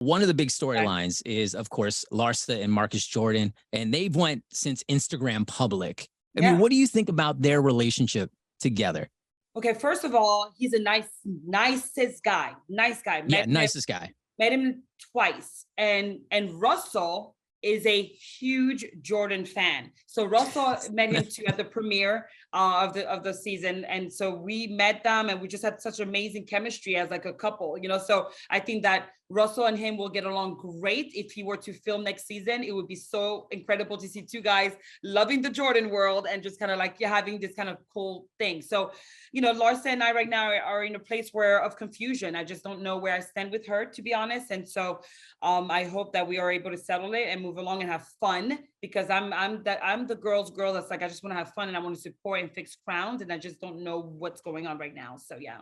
One of the big storylines is, of course, Larsa and Marcus Jordan, and they've went since Instagram public. I mean, what do you think about their relationship together? Okay, first of all, he's a nicest guy. Nice guy. Nicest guy. Met him twice. And Russell is a huge Jordan fan. So Russell met him too at the premiere of the season. And so we met them and we just had such amazing chemistry as like a couple, so I think that Russell and him will get along great. If he were to film next season, it would be so incredible to see two guys loving the Jordan world and just kind of like having this kind of cool thing. So, Larsa and I right now are in a place of confusion. I just don't know where I stand with her, to be honest. And so I hope that we are able to settle it and move along and have fun, because I'm the girl's girl that's like, I just want to have fun and I want to support and fix crowns. And I just don't know what's going on right now. So, yeah.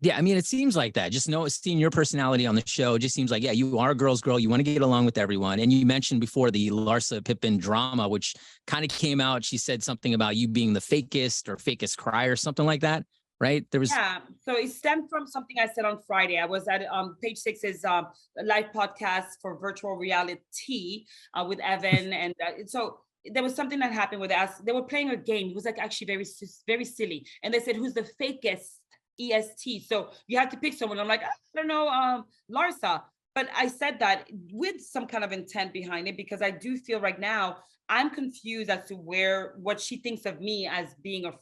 Yeah, I mean, it seems like that. Just seeing your personality on the show, it just seems like, you are a girl's girl. You want to get along with everyone. And you mentioned before the Larsa Pippen drama, which kind of came out. She said something about you being the fakest cry or something like that, right? Yeah, so it stemmed from something I said on Friday. I was at Page Six's live podcast for virtual reality with Evan. And so there was something that happened with us. They were playing a game. It was like actually very, very silly. And they said, who's the fakest? EST. So you have to pick someone. I'm like, I don't know, Larsa. But I said that with some kind of intent behind it, because I do feel right now I'm confused as to what she thinks of me as being a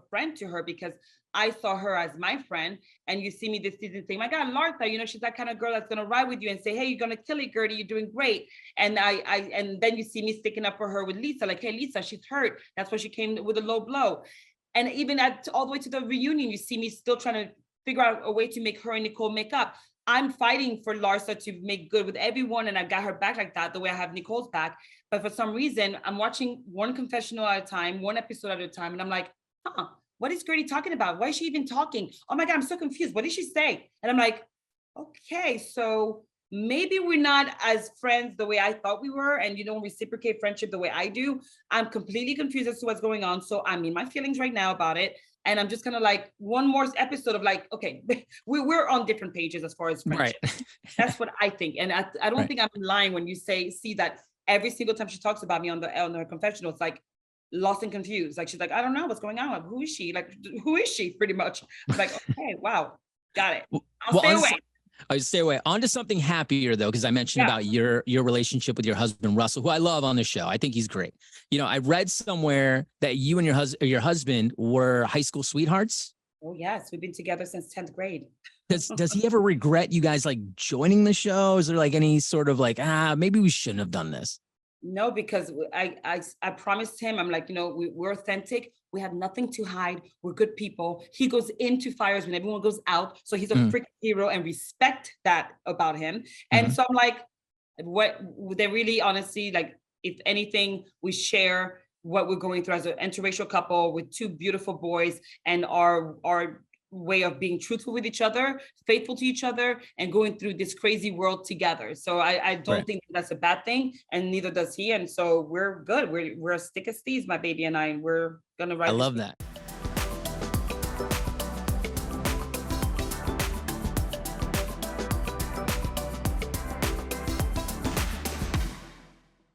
friend to her, because I saw her as my friend. And you see me this season saying, my God, Larsa, she's that kind of girl that's going to ride with you and say, hey, you're going to kill it, Guerdy, you're doing great. And and then you see me sticking up for her with Lisa, like, hey, Lisa, she's hurt. That's why she came with a low blow. And even all the way to the reunion, you see me still trying to figure out a way to make her and Nicole make up. I'm fighting for Larsa to make good with everyone, and I've got her back like that, the way I have Nicole's back. But for some reason, I'm watching one confessional at a time, one episode at a time, and I'm like, what is Guerdy talking about? Why is she even talking? Oh my God, I'm so confused. What did she say? And I'm like, okay, so maybe we're not as friends the way I thought we were, and you don't reciprocate friendship the way I do. I'm completely confused as to what's going on. So I'm in my feelings right now about it. And I'm just kind of like, one more episode of like, okay, we're on different pages as far as friendship. Right. That's what I think. And I don't think I'm lying when you see that every single time she talks about me on her confessional, it's like lost and confused. Like, she's like, I don't know what's going on. Like, who is she? Like, who is she? Pretty much. I'm like, okay, wow, got it. I'll stay away. I stay away. On to something happier, though, because I mentioned about your relationship with your husband, Russell, who I love on the show. I think he's great. I read somewhere that you and your husband were high school sweethearts. Oh, yes. We've been together since 10th grade. Does he ever regret you guys like joining the show? Is there like any sort of like, maybe we shouldn't have done this? No, because I promised him, I'm like, we're authentic. We have nothing to hide. We're good people. He goes into fires when everyone goes out. So he's a freaking hero, and respect that about him. And so I'm like, what they really honestly, like, if anything, we share what we're going through as an interracial couple with two beautiful boys, and our way of being truthful with each other, faithful to each other, and going through this crazy world together. So I don't think that's a bad thing, and neither does he. And so we're good. We're as thick as thieves, my baby and I, and we're gonna ride. I love that.